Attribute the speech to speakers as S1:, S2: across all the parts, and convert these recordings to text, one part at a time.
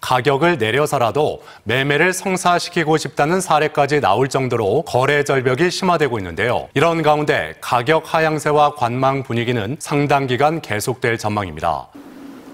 S1: 가격을 내려서라도 매매를 성사시키고 싶다는 사례까지 나올 정도로 거래 절벽이 심화되고 있는데요. 이런 가운데 가격 하향세와 관망 분위기는 상당 기간 계속될 전망입니다.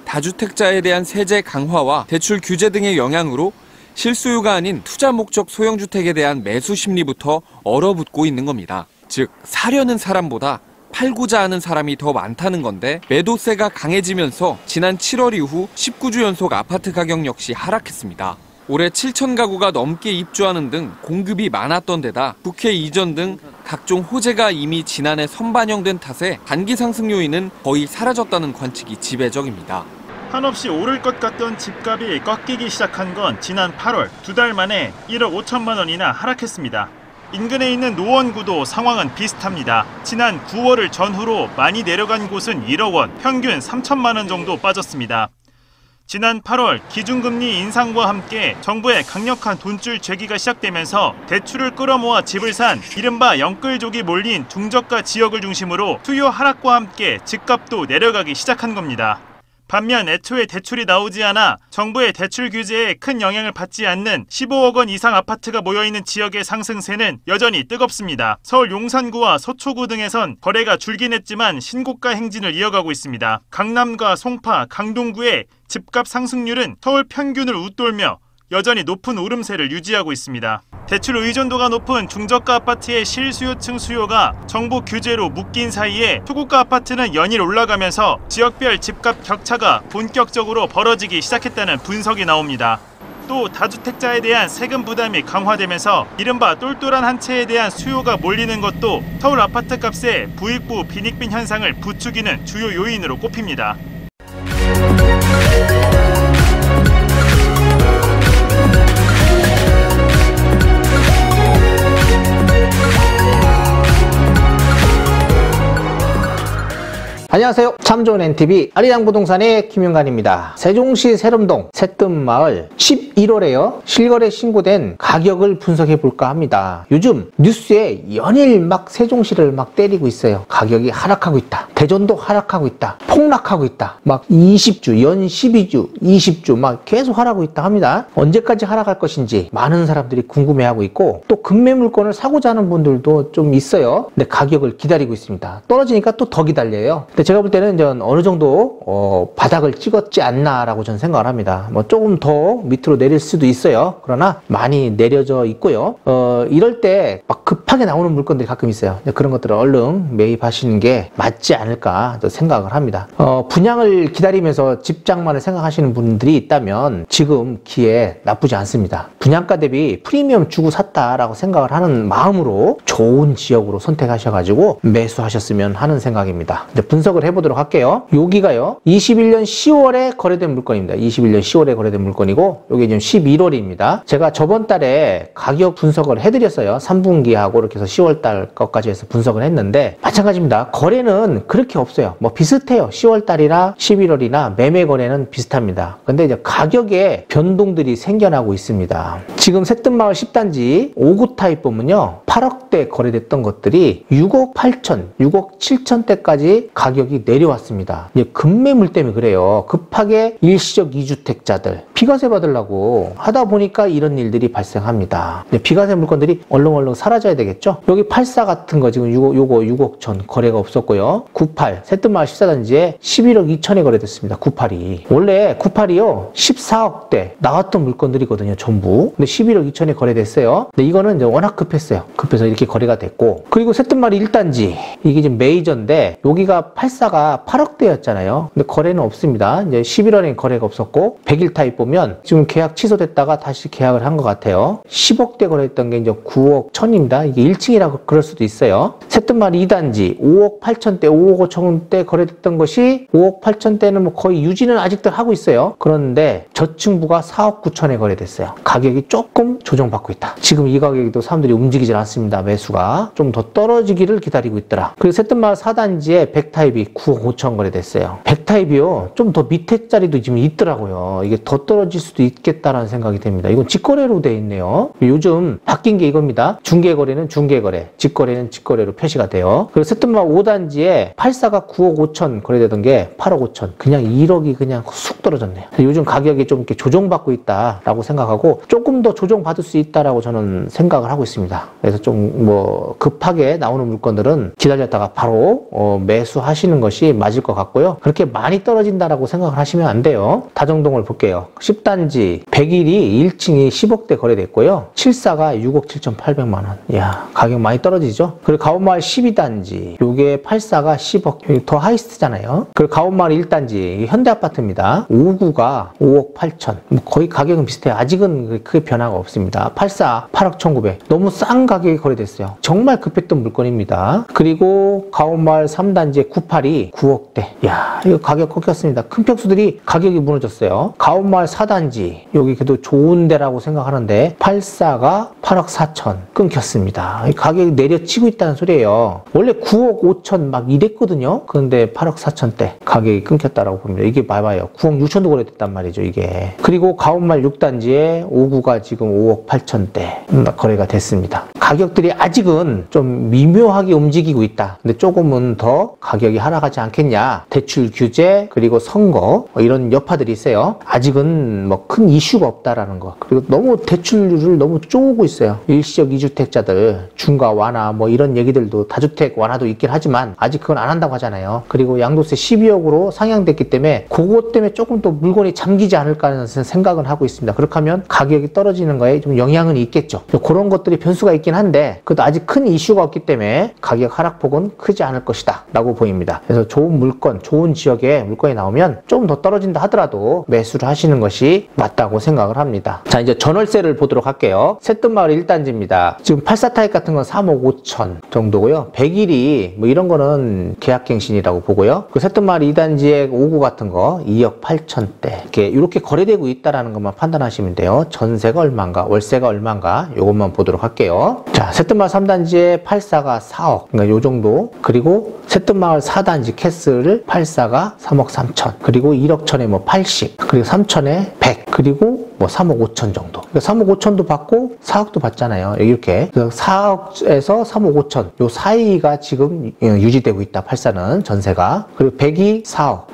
S2: 다주택자에 대한 세제 강화와 대출 규제 등의 영향으로 실수요가 아닌 투자 목적 소형주택에 대한 매수 심리부터 얼어붙고 있는 겁니다. 즉, 사려는 사람보다 팔고자 하는 사람이 더 많다는 건데 매도세가 강해지면서 지난 7월 이후 19주 연속 아파트 가격 역시 하락했습니다. 올해 7천 가구가 넘게 입주하는 등 공급이 많았던 데다 국회 이전 등 각종 호재가 이미 지난해 선반영된 탓에 단기 상승 요인은 거의 사라졌다는 관측이 지배적입니다.
S3: 한없이 오를 것 같던 집값이 꺾이기 시작한 건 지난 8월, 2달 만에 1억 5천만 원이나 하락했습니다. 인근에 있는 노원구도 상황은 비슷합니다. 지난 9월을 전후로 많이 내려간 곳은 1억 원, 평균 3천만 원 정도 빠졌습니다. 지난 8월 기준금리 인상과 함께 정부의 강력한 돈줄 재기가 시작되면서 대출을 끌어모아 집을 산 이른바 영끌족이 몰린 중저가 지역을 중심으로 수요 하락과 함께 집값도 내려가기 시작한 겁니다. 반면 애초에 대출이 나오지 않아 정부의 대출 규제에 큰 영향을 받지 않는 15억 원 이상 아파트가 모여있는 지역의 상승세는 여전히 뜨겁습니다. 서울 용산구와 서초구 등에선 거래가 줄긴 했지만 신고가 행진을 이어가고 있습니다. 강남과 송파, 강동구의 집값 상승률은 서울 평균을 웃돌며 여전히 높은 오름세를 유지하고 있습니다. 대출 의존도가 높은 중저가 아파트의 실수요층 수요가 정부 규제로 묶인 사이에 초고가 아파트는 연일 올라가면서 지역별 집값 격차가 본격적으로 벌어지기 시작했다는 분석이 나옵니다. 또 다주택자에 대한 세금 부담이 강화되면서 이른바 똘똘한 한 채에 대한 수요가 몰리는 것도 서울 아파트 값의 부익부 빈익빈 현상을 부추기는 주요 요인으로 꼽힙니다.
S4: 안녕하세요. 참 좋은 NTV 아리랑부동산의 김윤관입니다. 세종시 세림동 새뜸마을 11월에요. 실거래 신고된 가격을 분석해 볼까 합니다. 요즘 뉴스에 연일 막 세종시를 막 때리고 있어요. 가격이 하락하고 있다. 대전도 하락하고 있다. 폭락하고 있다. 막 20주, 연 12주, 20주 막 계속 하락하고 있다 합니다. 언제까지 하락할 것인지 많은 사람들이 궁금해하고 있고 또 급매 물건을 사고자 하는 분들도 좀 있어요. 근데 가격을 기다리고 있습니다. 떨어지니까 또 더 기다려요. 근데 제가 볼 때는 어느 정도 바닥을 찍었지 않나라고 저는 생각을 합니다. 뭐 조금 더 밑으로 내릴 수도 있어요. 그러나 많이 내려져 있고요. 이럴 때 막 급하게 나오는 물건들이 가끔 있어요. 그런 것들을 얼른 매입하시는 게 맞지 않을까 생각을 합니다. 분양을 기다리면서 집장만을 생각하시는 분들이 있다면 지금 기회 나쁘지 않습니다. 분양가 대비 프리미엄 주고 샀다라고 생각을 하는 마음으로 좋은 지역으로 선택하셔가지고 매수하셨으면 하는 생각입니다. 이제 분석을 해보도록 할게요. 여기가요 21년 10월에 거래된 물건입니다. 21년 10월에 거래된 물건이고 여기 지금 11월입니다. 제가 저번 달에 가격 분석을 해드렸어요. 3분기하고 이렇게 해서 10월 달 것까지 해서 분석을 했는데 마찬가지입니다. 거래는 그렇게 없어요. 뭐 비슷해요. 10월 달이나 11월이나 매매 거래는 비슷합니다. 근데 이제 가격에 변동들이 생겨나고 있습니다. 지금 새뜸마을 10단지 5구 타입 보면요 8억대 거래됐던 것들이 6억 8천, 6억 7천대까지 가격이 내려왔습니다. 이제 급매물 때문에 그래요. 급하게 일시적 2주택자들 비과세 받으려고 하다 보니까 이런 일들이 발생합니다. 비과세 물건들이 얼렁얼렁 사라져야 되겠죠. 여기 84 같은 거 지금 요거 6억 천 거래가 없었고요. 98 새뜸마을 14단지에 11억 2천에 거래됐습니다. 98이 원래 98이요 14억대 나왔던 물건들이거든요. 전부. 근데 11억 2천에 거래됐어요. 근데 이거는 이제 워낙 급했어요. 급해서 이렇게 거래가 됐고 그리고 새뜸마을 1단지 이게 지금 메이저인데 여기가 84가 8억대였잖아요. 근데 거래는 없습니다. 이제 11월에 거래가 없었고 100일 타입 보면 지금 계약 취소됐다가 다시 계약을 한 것 같아요. 10억대 거래했던 게 이제 9억 1000입니다. 이게 1층이라고 그럴 수도 있어요. 새뜸마을 2단지 5억 8천대, 5억 5천대 거래됐던 것이 5억 8천대는 뭐 거의 유지는 아직도 하고 있어요. 그런데 저층부가 4억 9천에 거래됐어요. 가격이 조금 조정받고 있다. 지금 이 가격도 사람들이 움직이질 않습니다. 매수가 좀 더 떨어지기를 기다리고 있더라. 그리고 새뜸마을 4단지에 100타입이 10타입이 9억 5천 거래됐어요. 100타입이요. 좀 더 밑에 자리도 지금 있더라고요. 이게 더 떨어질 수도 있겠다라는 생각이 됩니다. 이건 직거래로 돼 있네요. 요즘 바뀐 게 이겁니다. 중개거래는 중개거래, 직거래는 직거래로 표시가 돼요. 그리고 세트마 5단지에 84가 9억 5천 거래되던 게 8억 5천. 그냥 1억이 그냥 쑥 떨어졌네요. 요즘 가격이 좀 이렇게 조정받고 있다라고 생각하고 조금 더 조정받을 수 있다라고 저는 생각을 하고 있습니다. 그래서 좀 뭐 급하게 나오는 물건들은 기다렸다가 바로 매수하시는 것이 맞을 것 같고요. 그렇게 많이 떨어진다라고 생각을 하시면 안 돼요. 다정동을 볼게요. 10단지 100일이 1층이 10억대 거래됐고요. 74가 6억 7,800만 원. 이야, 가격 많이 떨어지죠? 그리고 가온마을 12단지 요게 84가 10억. 여기 더 하이스트잖아요. 그리고 가온마을 1단지 현대아파트입니다. 59가 5억 8천. 뭐 거의 가격은 비슷해요. 아직은 크게 변화가 없습니다. 84 8억 1,900. 너무 싼 가격에 거래됐어요. 정말 급했던 물건입니다. 그리고 가온마을 3단지의 98이 9억대. 이야, 이거 가격 꺾였습니다. 큰 평수들이 가격이 무너졌어요. 가온마을 4단지 여기 그래도 좋은 데라고 생각하는데 84가 8억 4천 끊겼습니다. 가격이 내려치고 있다는 소리예요. 원래 9억 5천 막 이랬거든요. 그런데 8억 4천대 가격이 끊겼다라고 봅니다. 이게 봐봐요. 9억 6천도 거래됐단 말이죠, 이게. 그리고 가온마을 6단지에 59가 지금 5억 8천대 거래가 됐습니다. 가격들이 아직은 좀 미묘하게 움직이고 있다. 근데 조금은 더 가격이 하락하지 않겠냐. 대출 규제 그리고 선거 이런 여파들이 있어요. 아직은 뭐 큰 이슈가 없다라는 거. 그리고 너무 대출률을 너무 쪼고 있어요. 일시적 2주택자들 중과 완화 뭐 이런 얘기들도 다주택 완화도 있긴 하지만 아직 그건 안 한다고 하잖아요. 그리고 양도세 12억으로 상향됐기 때문에 그것 때문에 조금 또 물건이 잠기지 않을까 하는 생각은 하고 있습니다. 그렇게 하면 가격이 떨어지는 거에 좀 영향은 있겠죠. 그런 것들이 변수가 있긴 한데 그래도 아직 큰 이슈가 없기 때문에 가격 하락폭은 크지 않을 것이다 라고 보입니다. 그래서 좋은 물건, 좋은 지역에 물건이 나오면 좀 더 떨어진다 하더라도 매수를 하시는 것이 맞다고 생각을 합니다. 자, 이제 전월세를 보도록 할게요. 새뜸마을 1단지입니다. 지금 84타입 같은 건 3억 5천 정도고요. 100일이 뭐 이런 거는 계약갱신이라고 보고요. 그 새뜸마을 2단지의 5구 같은 거 2억 8천대 이렇게 거래되고 있다는 것만 판단하시면 돼요. 전세가 얼마인가, 월세가 얼마인가 이것만 보도록 할게요. 자, 새뜸마을 3단지에 84가 4억 그러니까 요 정도. 그리고 새뜸마을 4단지 캐슬을 84가 3억 3천 그리고 1억 천에 뭐 80 그리고 3천에 100 그리고 뭐 3억 5천 정도. 그러니까 3억 5천도 받고 4억도 받잖아요. 이렇게. 그래서 4억에서 3억 5천 요 사이가 지금 유지되고 있다. 84는 전세가. 그리고 100이 4억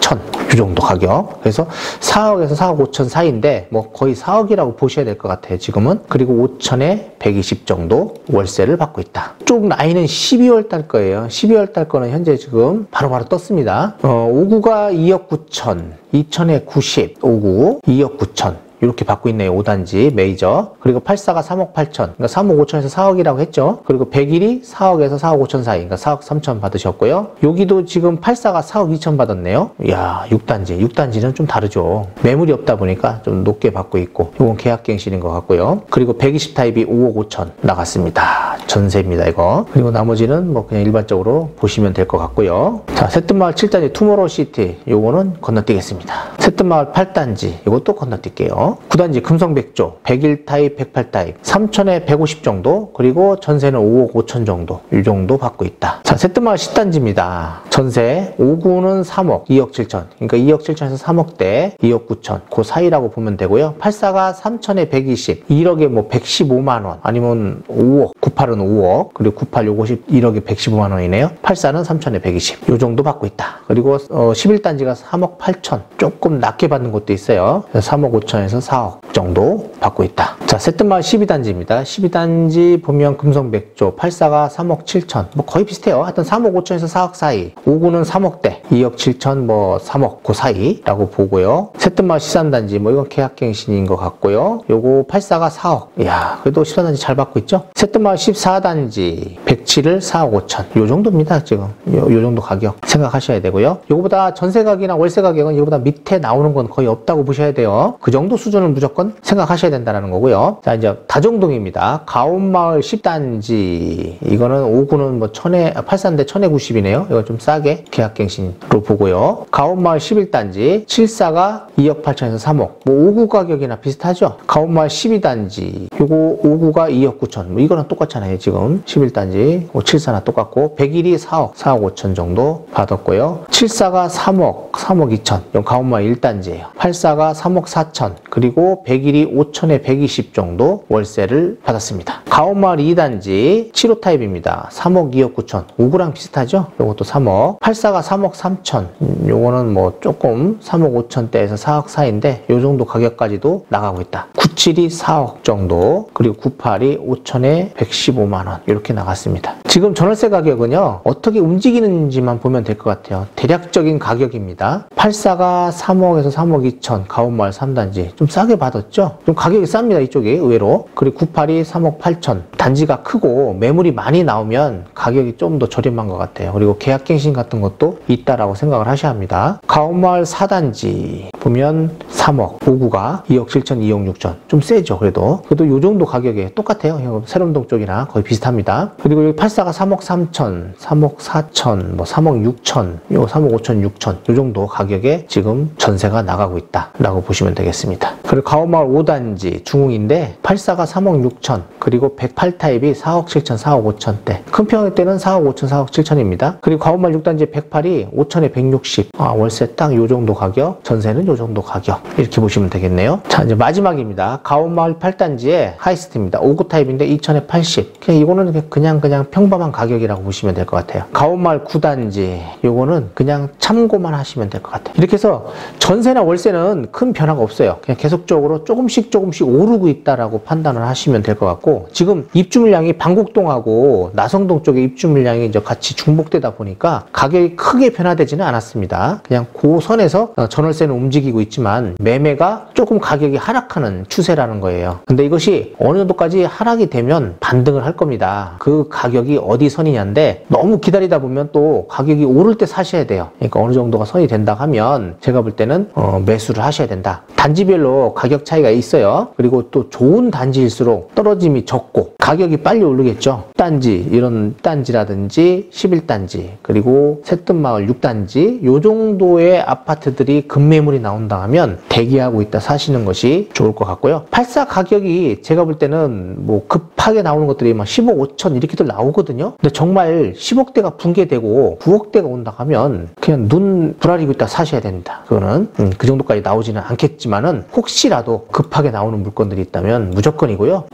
S4: 천 이 정도 가격. 그래서 4억에서 4억 5천 사이인데 뭐 거의 4억이라고 보셔야 될 것 같아요. 지금은. 그리고 5천에 120 정도 월세를 받고 있다. 쪽 라인은 12월 달 거예요. 12월 달 거는 현재 지금 바로바로 떴습니다. 5구가 2억 9천 2천에 90 5구 2억 9천 이렇게 받고 있네요. 5단지 메이저. 그리고 84가 3억 8천 그러니까 3억 5천에서 4억이라고 했죠. 그리고 100일이 4억에서 4억 5천 사이 그러니까 4억 3천 받으셨고요. 여기도 지금 84가 4억 2천 받았네요. 이야, 6단지는 좀 다르죠. 매물이 없다 보니까 좀 높게 받고 있고 이건 계약갱신인 것 같고요. 그리고 120타입이 5억 5천 나갔습니다. 전세입니다, 이거. 그리고 나머지는 뭐 그냥 일반적으로 보시면 될 것 같고요. 자, 새뜸마을 7단지 투모로우시티 요거는 건너뛰겠습니다. 새뜸마을 8단지 이것도 건너뛸게요. 9단지 금성백조 101타입 108타입 3천에 150 정도 그리고 전세는 5억 5천 정도 이 정도 받고 있다. 자, 새뜸마을 10단지입니다. 전세 5구는 3억 2억 7천 그러니까 2억 7천에서 3억대 2억 9천 그 사이라고 보면 되고요. 84가 3천에 120 1억에 뭐 115만 원 아니면 5억 98은 5억 그리고 98 요것이 1억에 115만 원이네요. 84는 3천에 120 요 정도 받고 있다. 그리고 11단지가 3억 8천 조금 낮게 받는 곳도 있어요. 3억 5천에서 4억 정도 받고 있다. 자, 새뜸마을 12단지입니다. 12단지 보면 금성백조 84가 3억 7천 뭐 거의 비슷해요. 하여튼 3억 5천에서 4억 사이 5구는 3억대 2억 7천 뭐 3억 그 사이라고 보고요. 새뜸마을 13단지 뭐 이건 계약갱신인 것 같고요. 요거 84가 4억 이야, 그래도 13단지 잘 받고 있죠. 새뜸마을 14단지 107을 4억 5천 요 정도입니다. 지금 요 정도 가격 생각하셔야 되고요. 요거보다 전세 가격이나 월세 가격은 이거보다 밑에 나오는 건 거의 없다고 보셔야 돼요. 그 정도 수준을 무조건 생각하셔야 된다는 거고요. 자, 이제 다정동입니다. 가온마을 10단지 이거는 5구는 뭐 84인데 1000에 90이네요. 이거 좀 싸게 계약갱신으로 보고요. 가온마을 11단지 74가 2억 8천에서 3억 뭐 5구 가격이나 비슷하죠. 가온마을 12단지 요거 5구가 2억 9천 뭐 이거랑 똑같잖아요. 지금 11단지 1단지, 74나 똑같고 101이 4억 5천 정도 받았고요. 74가 3억 2천, 이건 가온마을 1단지예요. 84가 3억 4천, 그리고 101이 5천에 120 정도 월세를 받았습니다. 가온마을 2단지 7호 타입입니다. 3억 2억 9천, 5구랑 비슷하죠? 요것도 3억. 84가 3억 3천, 요거는 뭐 조금 3억 5천대에서 4억 사이인데 요 정도 가격까지도 나가고 있다. 97이 4억 정도, 그리고 98이 5천에 115만 원 이렇게 나갔습니다. 지금 전월세 가격은요, 어떻게 움직이는지만 보면 될 것 같아요. 대략적인 가격입니다. 84가 3억에서 3억 2천, 가온마을 3단지 좀 싸게 받았죠? 좀 가격이 쌉니다, 이쪽이 의외로. 그리고 98이 3억 8천, 단지가 크고 매물이 많이 나오면 가격이 좀 더 저렴한 것 같아요. 그리고 계약갱신 같은 것도 있다라고 생각을 하셔야 합니다. 가온마을 4단지 보면 3억, 5구가 2억 7천, 2억 6천, 좀 세죠. 그래도 요 정도 가격에 똑같아요. 세롬동 쪽이나 거의 비슷합니다. 그리고 여기 84가 3억 3천, 3억 4천, 뭐 3억 6천, 요 3억 5천, 6천 요 정도 가격에 지금 전세가 나가고 있다라고 보시면 되겠습니다. 그리고 가온마을 5단지 중흥인데 84가 3억 6천, 그리고 108 타입이 4억 7천, 4억 5천대, 큰 평일 때는 4억 5천, 4억 7천입니다. 그리고 가온마을 6단지 108이 5천에 160, 월세 딱 요 정도 가격, 전세는 요 정도 가격, 이렇게 보시면 되겠네요. 자, 이제 마지막입니다. 가온마을 8단지의 하이스트입니다. 5구 타입인데 2천에 80. 그냥 이거는 그냥 평범한 가격이라고 보시면 될 것 같아요. 가온마을 9단지, 요거는 그냥 참고만 하시면 될 것 같아요. 이렇게 해서 전세나 월세는 큰 변화가 없어요. 그냥 계속적으로 조금씩 오르고 있다라고 판단을 하시면 될 것 같고, 지금 입주 물량이 방곡동하고 나성동 쪽에 입주 물량이 이제 같이 중복되다 보니까 가격이 크게 변화되지는 않았습니다. 그냥 그 선에서 전월세는 움직이고 있지만 매매가 조금 가격이 하락하는 추세라는 거예요. 근데 이것이 어느 정도까지 하락이 되면 반등을 할 겁니다. 그 가격이 어디 선이냐인데, 너무 기다리다 보면 또 가격이 오를 때 사셔야 돼요. 그러니까 어느 정도가 선이 된다 하면 제가 볼 때는 매수를 하셔야 된다. 단지별로 가격 차이가 있어요. 그리고 또 좋은 단지일수록 떨어짐이 적고 가격이 빨리 오르겠죠. 단지, 이런 단지라든지 11단지, 그리고 새뜸마을 6단지 요 정도의 아파트들이 급매물이 나온다 하면 대기하고 있다 사시는 것이 좋을 것 같고요. 84 가격이 제가 볼 때는 뭐 급하게 나오는 것들이 막 15억 5천 이렇게들 나오거든요. 근데 정말 10억대가 붕괴되고 9억대가 온다 하면 그냥 눈 부라리고 있다 사셔야 됩니다. 그거는 그 정도까지 나오지는 않겠지만은 혹시라도 급하게 나오는 물건들이 있다면 무조건이고요.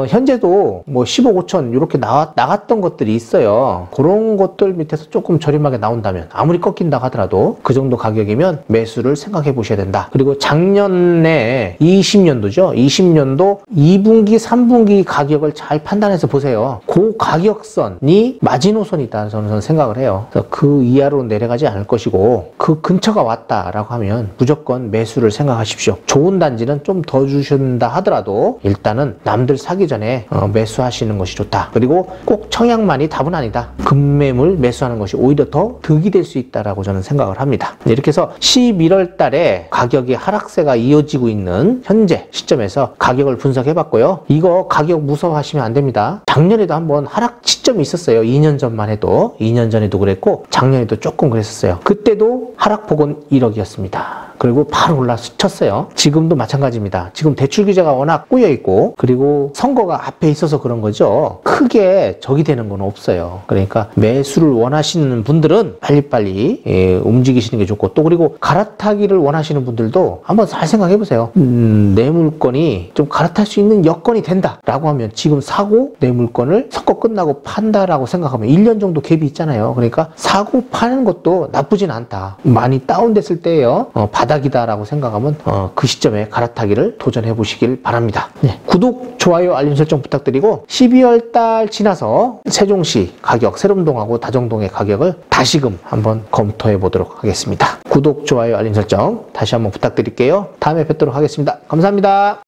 S4: 현재도 뭐 15억 5천 이렇게 나갔던 것들이 있어요. 그런 것들 밑에서 조금 저렴하게 나온다면, 아무리 꺾인다 하더라도 그 정도 가격이면 매수를 생각해 보셔야 된다. 그리고 작년에 20년도죠. 20년도 2분기, 3분기 가격을 잘 판단해서 보세요. 그 가격선이 마지노선이다 저는 생각을 해요. 그래서 그 이하로 내려가지 않을 것이고, 그 근처가 왔다라고 하면 무조건 매수를 생각하십시오. 좋은 단지는 좀 더 주신다 하더라도 일단은 남들 사기 전에 매수하시는 것이 좋다. 그리고 꼭 청약만이 답은 아니다. 급매물 매수하는 것이 오히려 더 득이 될 수 있다라고 저는 생각을 합니다. 이렇게 해서 11월 달에 가격이 하락세가 이어지고 있는 현재 시점에서 가격을 분석해 봤고요. 이거 가격 무서워하시면 안 됩니다. 작년에도 한번 하락 시점이 있었어요. 2년 전만 해도, 2년 전에도 그랬고 작년에도 조금 그랬었어요. 그때도 하락폭은 1억이었습니다. 그리고 바로 올라쳤어요. 지금도 마찬가지입니다. 지금 대출 규제가 워낙 꼬여 있고, 그리고 선거가 앞에 있어서 그런 거죠. 크게 적이 되는 건 없어요. 그러니까 매수를 원하시는 분들은 빨리빨리 움직이시는 게 좋고, 또 그리고 갈아타기를 원하시는 분들도 한번 잘 생각해 보세요. 내 물건이 좀 갈아탈 수 있는 여건이 된다라고 하면 지금 사고 내 물건을 선거 끝나고 판다라고 생각하면 1년 정도 갭이 있잖아요. 그러니까 사고 파는 것도 나쁘진 않다. 많이 다운됐을 때예요. 바닥이다라고 생각하면 그 시점에 갈아타기를 도전해 보시길 바랍니다. 네, 구독, 좋아요, 알림 설정 부탁드리고, 12월 달 지나서 세종시 가격, 세롬동하고 다정동의 가격을 다시금 한번 검토해 보도록 하겠습니다. 구독, 좋아요, 알림 설정 다시 한번 부탁드릴게요. 다음에 뵙도록 하겠습니다. 감사합니다.